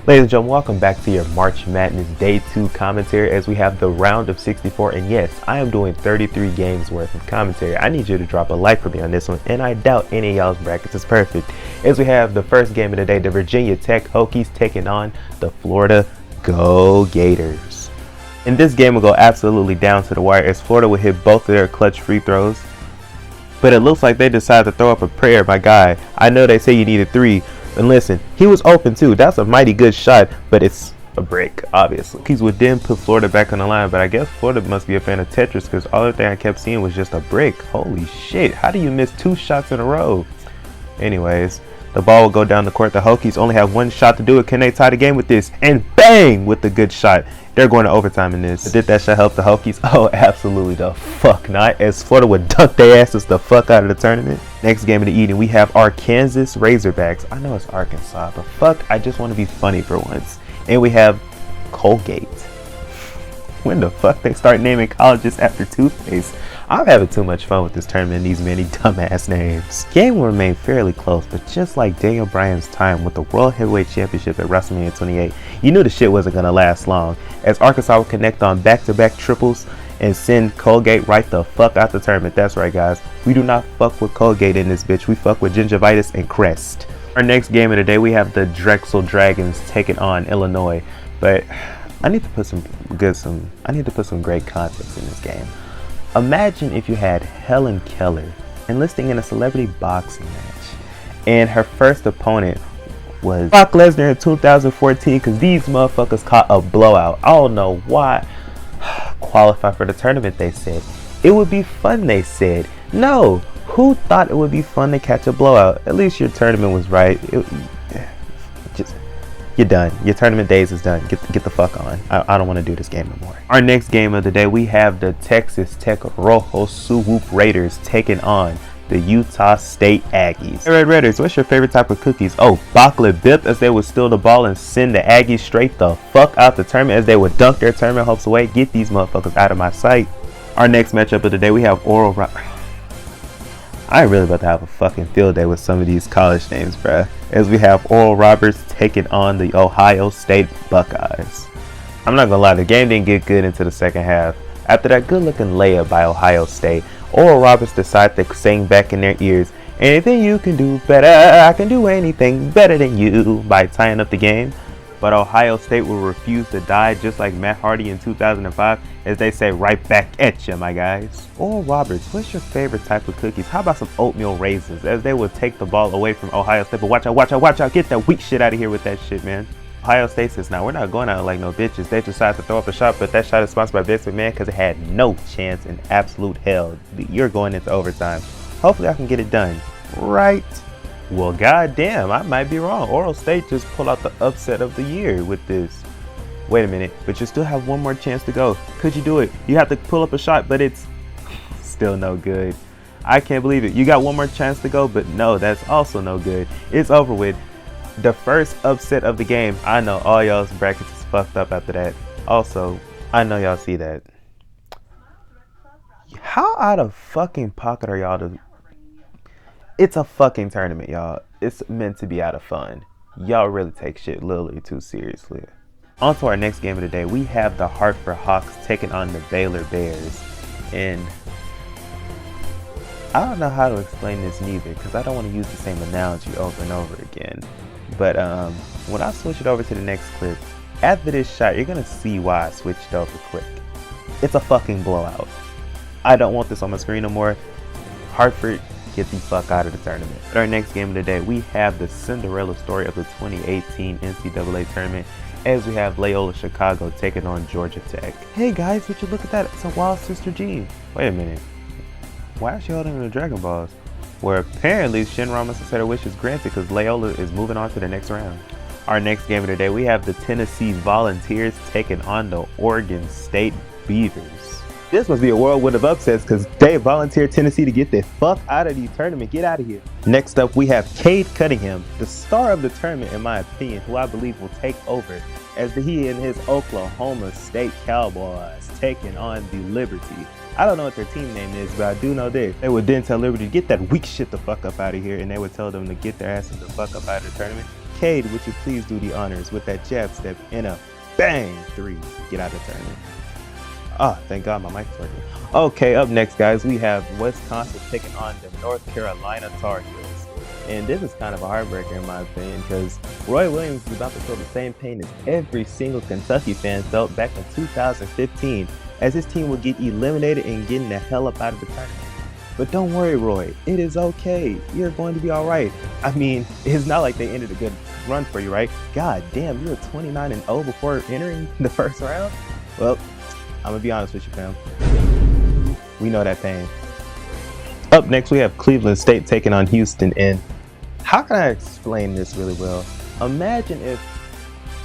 Ladies and gentlemen, welcome back to your March Madness Day 2 commentary as we have the round of 64. And yes, I am doing 33 games worth of commentary. I need you to drop a like for me on this one, and I doubt any of y'all's brackets is perfect. As we have the first game of the day, the Virginia Tech Hokies taking on the Florida Go Gators. And this game will go absolutely down to the wire as Florida will hit both of their clutch free throws. But it looks like they decided to throw up a prayer, my guy. I know they say you needed 3. And listen, he was open too. That's a mighty good shot, but it's a brick, obviously. He's would then put Florida back on the line, but I guess Florida must be a fan of Tetris because all the thing I kept seeing was just a brick. Holy shit, how do you miss 2 shots in a row? Anyways, the ball will go down the court. The Hokies only have 1 shot to do it. Can they tie the game with this? And bang, with the good shot. They're going to overtime in this. Did that shot help the Hokies? Oh, absolutely the fuck not. As Florida would dunk their asses the fuck out of the tournament. Next game of the evening, we have our Kansas Razorbacks. I know it's Arkansas, but fuck, I just want to be funny for once. And we have Colgate. When the fuck they start naming colleges after toothpaste? I'm having too much fun with this tournament and these many dumbass names. Game will remain fairly close, but just like Daniel Bryan's time with the World Heavyweight Championship at WrestleMania 28, you knew the shit wasn't gonna last long, as Arkansas would connect on back-to-back triples and send Colgate right the fuck out the tournament. That's right, guys. We do not fuck with Colgate in this bitch. We fuck with gingivitis and Crest. Our next game of the day, we have the Drexel Dragons taking on Illinois, but I need to put some great context in this game. Imagine if you had Helen Keller enlisting in a celebrity boxing match, and her first opponent was Brock Lesnar in 2014 because these motherfuckers caught a blowout. I don't know why. Qualify for the tournament, they said. It would be fun, they said. No, who thought it would be fun to catch a blowout? At least your tournament was right. You're done. Your tournament days is done. Get the fuck on. I don't want to do this game no more. Our next game of the day, we have the Texas Tech Rojo Swoop Raiders taking on the Utah State Aggies. Hey Red Raiders, what's your favorite type of cookies? Oh, Bacla Bip, as they would steal the ball and send the Aggies straight the fuck out the tournament as they would dunk their tournament hopes away. Get these motherfuckers out of my sight. Our next matchup of the day, we have Oral Roberts. I ain't really about to have a fucking field day with some of these college names, bruh. As we have Oral Roberts taking on the Ohio State Buckeyes. I'm not gonna lie, the game didn't get good into the second half. After that good looking layup by Ohio State, Oral Roberts decided to sing back in their ears, "Anything you can do better, I can do anything better than you," by tying up the game. But Ohio State will refuse to die, just like Matt Hardy in 2005, as they say, right back at you, my guys. Oral Roberts, what's your favorite type of cookies? How about some oatmeal raisins? As they will take the ball away from Ohio State. But watch out, watch out, watch out. Get that weak shit out of here with that shit, man. Ohio State says, now we're not going out like no bitches. They decided to throw up a shot, but that shot is sponsored by Vince McMahon because it had no chance in absolute hell. You're going into overtime. Hopefully I can get it done. Right? Well, goddamn, I might be wrong. Oral State just pulled out the upset of the year with this. Wait a minute, but you still have one more chance to go. Could you do it? You have to pull up a shot, but it's still no good. I can't believe it. You got one more chance to go, but no, that's also no good. It's over with. The first upset of the game. I know all y'all's brackets is fucked up after that. Also, I know y'all see that. How out of fucking pocket are y'all to... It's a fucking tournament, y'all. It's meant to be out of fun. Y'all really take shit literally too seriously. On to our next game of the day. We have the Hartford Hawks taking on the Baylor Bears. And I don't know how to explain this neither, because I don't want to use the same analogy over and over again. But when I switch it over to the next clip, after this shot, you're going to see why I switched over quick. It's a fucking blowout. I don't want this on my screen no more. Hartford, get the fuck out of the tournament. At our next game of the day, we have the Cinderella story of the 2018 NCAA tournament, as we have Loyola Chicago taking on Georgia Tech. Hey guys, would you look at that? It's a Wild Sister Jean. Wait a minute. Why is she holding the Dragon Balls? Where apparently Shinron must have said her wish is granted because Loyola is moving on to the next round. Our next game of the day, we have the Tennessee Volunteers taking on the Oregon State Beavers. This must be a whirlwind of upsets because they volunteered Tennessee to get the fuck out of the tournament. Get out of here. Next up, we have Cade Cunningham, the star of the tournament in my opinion, who I believe will take over as he and his Oklahoma State Cowboys taking on the Liberty. I don't know what their team name is, but I do know this. They would then tell Liberty to get that weak shit the fuck up out of here, and they would tell them to get their asses the fuck up out of the tournament. Cade, would you please do the honors with that jab step and a bang 3. Get out of the tournament. Oh, thank God my mic's working. Okay, up next, guys, we have Wisconsin taking on the North Carolina Tar Heels. And this is kind of a heartbreaker in my opinion, because Roy Williams is about to feel the same pain as every single Kentucky fan felt back in 2015, as his team would get eliminated and getting the hell up out of the tournament. But don't worry, Roy, it is okay. You're going to be all right. I mean, it's not like they ended a good run for you, right? God damn, you were 29-0 before entering the first round? Well, I'm gonna be honest with you, fam. We know that pain. Up next, we have Cleveland State taking on Houston. And how can I explain this really well? Imagine if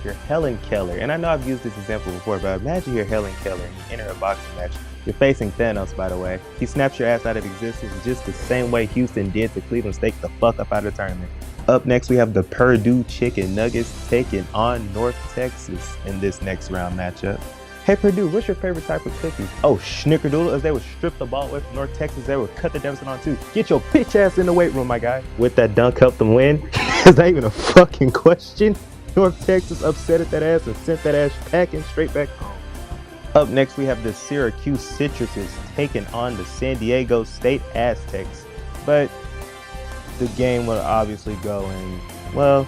you're Helen Keller, and I know I've used this example before, but imagine you're Helen Keller and you enter a boxing match. You're facing Thanos, by the way. He snaps your ass out of existence just the same way Houston did to Cleveland State the fuck up out of the tournament. Up next, we have the Purdue Chicken Nuggets taking on North Texas in this next round matchup. Hey Purdue, what's your favorite type of cookies? Oh, Snickerdoodle, as they would strip the ball away from North Texas, they would cut the deficit on 2. Get your bitch ass in the weight room, my guy. With that dunk help them win? It's not even a fucking question. North Texas upsetted that ass and sent that ass packing straight back home. Up next, we have the Syracuse Citruses taking on the San Diego State Aztecs. But the game will obviously go in, well,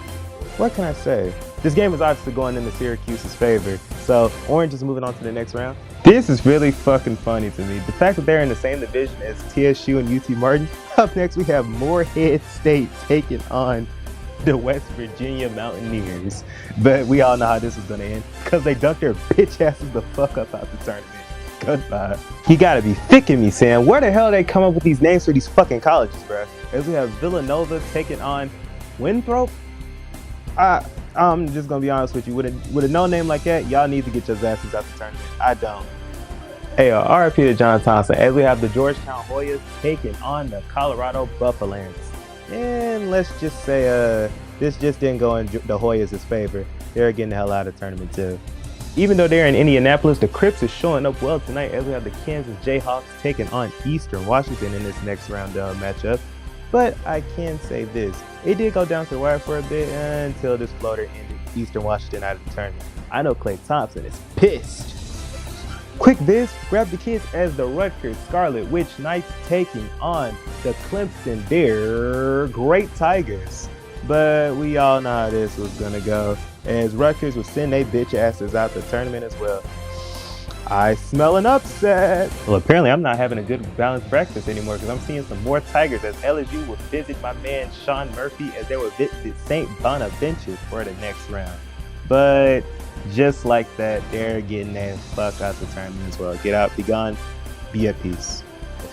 what can I say? This game is obviously going into Syracuse's favor, so Orange is moving on to the next round. This is really fucking funny to me. The fact that they're in the same division as TSU and UT Martin. Up next, we have Morehead State taking on the West Virginia Mountaineers. But we all know how this is going to end, because they dunked their bitch asses the fuck up out the tournament. Goodbye. You gotta be ficking me, Sam. Where the hell they come up with these names for these fucking colleges, bruh? As we have Villanova taking on Winthrop. I'm just gonna be honest with you. With a no name like that, y'all need to get your asses out the tournament. I don't. Hey, RIP to John Thompson. As we have the Georgetown Hoyas taking on the Colorado Buffalons. And let's just say this just didn't go in the Hoyas' favor. They're getting the hell out of the tournament too. Even though they're in Indianapolis, the Crips is showing up well tonight, as we have the Kansas Jayhawks taking on Eastern Washington in this next round matchup. But I can say this, it did go down to the wire for a bit until this floater ended Eastern Washington out of the tournament. I know Klay Thompson is pissed. Quick biz, grab the kids as the Rutgers Scarlet Witch Knights taking on the Clemson Dare Great Tigers. But we all know how this was gonna go, as Rutgers will send they bitch asses out the tournament as well. I smell an upset. Well, apparently I'm not having a good balanced breakfast anymore, because I'm seeing some more Tigers, as LSU will visit my man Sean Murphy, as they will visit St. Bonaventure for the next round. But just like that, they're getting that fuck out the tournament as well. Get out, be gone, be at peace.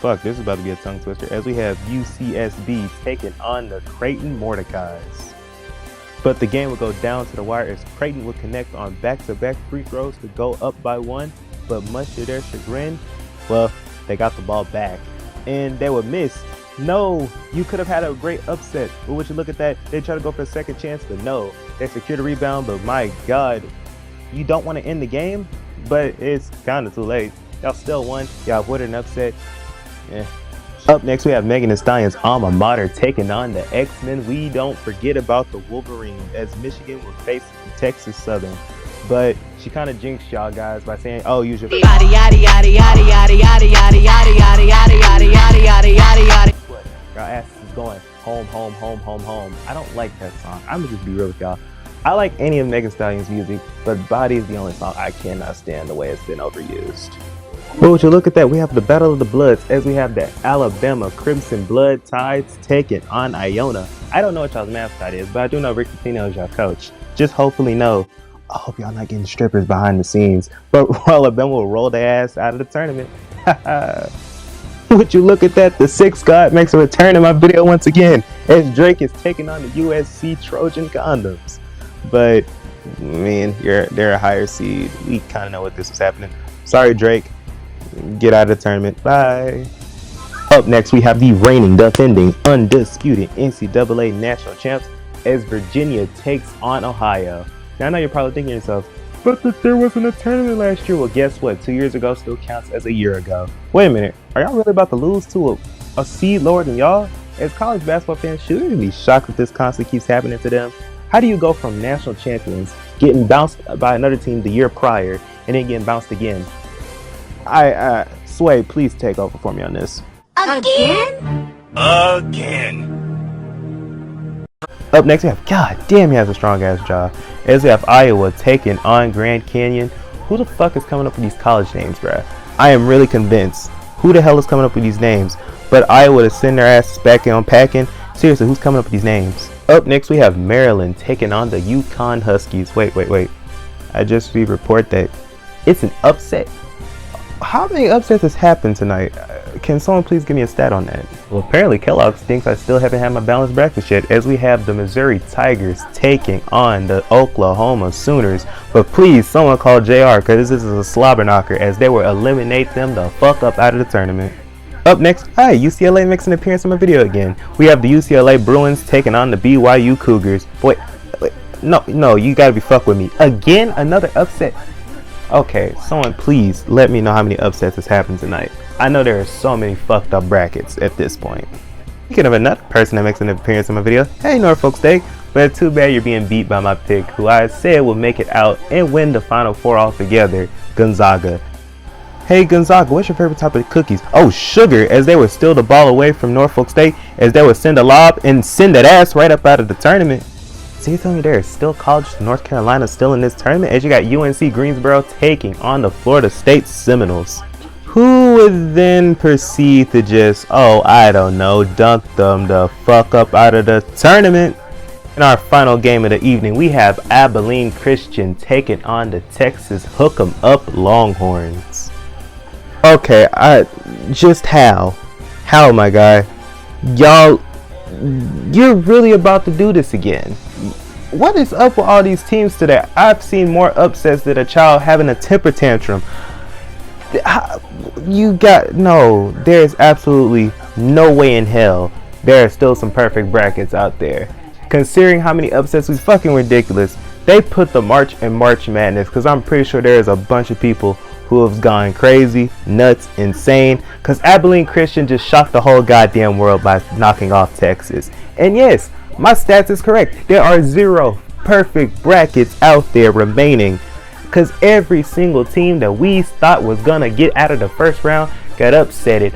Fuck, this is about to be a tongue twister, as we have UCSB taking on the Creighton Mordecais. But the game will go down to the wire, as Creighton will connect on back-to-back free throws to go up by 1. But much to their chagrin, well, they got the ball back and they would miss. No, you could have had a great upset. But would you look at that? They try to go for a second chance, but no, they secure the rebound. But my God, you don't want to end the game, but it's kind of too late. Y'all still won. Y'all avoided an upset. Up next, we have Megan Thee Stallion's alma mater taking on the X-Men. We don't forget about the Wolverines, as Michigan will face Texas Southern. But she kind of jinxed y'all guys by saying, oh, use your what? Y'all asses is going home, home, home, home, home. I don't like that song. I'm gonna just be real with y'all. I like any of Megan Thee Stallion's music, but Body is the only song I cannot stand the way it's been overused. But would you look at that, we have the Battle of the Bloods, as we have the Alabama Crimson Blood Tides taking on Iona. I don't know what y'all's mascot is, but I do know Rick Pitino is y'all coach. Just hopefully know, I hope y'all not getting strippers behind the scenes, but Alabama will roll their ass out of the tournament. Would you look at that, the Six God makes a return in my video once again, as Drake is taking on the USC Trojan Condoms. But, man, they're a higher seed. We kind of know what this is happening. Sorry, Drake. Get out of the tournament. Bye. Up next, we have the reigning, defending, undisputed NCAA national champs, as Virginia takes on Ohio. Now, I know you're probably thinking to yourself, but there wasn't a tournament last year. Well, guess what? 2 years ago still counts as a year ago. Wait a minute. Are y'all really about to lose to a seed lower than y'all? As college basketball fans, should we be shocked if this constantly keeps happening to them? How do you go from national champions, getting bounced by another team the year prior, and then getting bounced again? Sway, please take over for me on this. Again? Up next, we have, god damn, he has a strong ass jaw. As we have Iowa taking on Grand Canyon. Who the fuck is coming up with these college names, bruh? I am really convinced. Who the hell is coming up with these names? But Iowa to send their asses back in unpacking. Seriously, who's coming up with these names? Up next, we have Maryland taking on the UConn Huskies. Wait. I just received a report that it's an upset. How many upsets has happened tonight? Can someone please give me a stat on that? Well, apparently Kellogg's thinks I still haven't had my balanced breakfast yet, as we have the Missouri Tigers taking on the Oklahoma Sooners. But please, someone call JR, because this is a slobber knocker, as they will eliminate them the fuck up out of the tournament. Up next, UCLA makes an appearance in my video again. We have the UCLA Bruins taking on the BYU Cougars. Wait, no, you gotta be fuck with me. Again, another upset. Okay, someone please let me know how many upsets has happened tonight. I know there are so many fucked up brackets at this point. Speaking of another person that makes an appearance in my video, hey Norfolk State, but too bad you're being beat by my pick, who I said will make it out and win the Final Four altogether, Gonzaga. Hey Gonzaga, what's your favorite type of cookies? Oh, sugar, as they would steal the ball away from Norfolk State, as they would send a lob and send that ass right up out of the tournament. So you telling me there is still college to North Carolina still in this tournament, as you got UNC Greensboro taking on the Florida State Seminoles, who would then proceed to just, I don't know, dunk them the fuck up out of the tournament. In our final game of the evening, we have Abilene Christian taking on the Texas Hook 'em Up Longhorns. Okay, how, my guy? Y'all, you're really about to do this again. What is up with all these teams today? I've seen more upsets than a child having a temper tantrum. There's absolutely no way in hell there are still some perfect brackets out there. Considering how many upsets was fucking ridiculous. They put the March and March Madness, because I'm pretty sure there is a bunch of people who have gone crazy, nuts, insane, because Abilene Christian just shocked the whole goddamn world by knocking off Texas. And yes, my stats is correct. There are 0 perfect brackets out there remaining, because every single team that we thought was gonna get out of the first round got upsetted.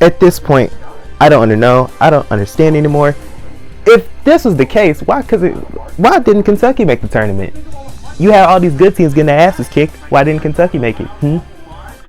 At this point, I don't know. I don't understand anymore. If this was the case, why didn't Kentucky make the tournament? You had all these good teams getting their asses kicked. Why didn't Kentucky make it?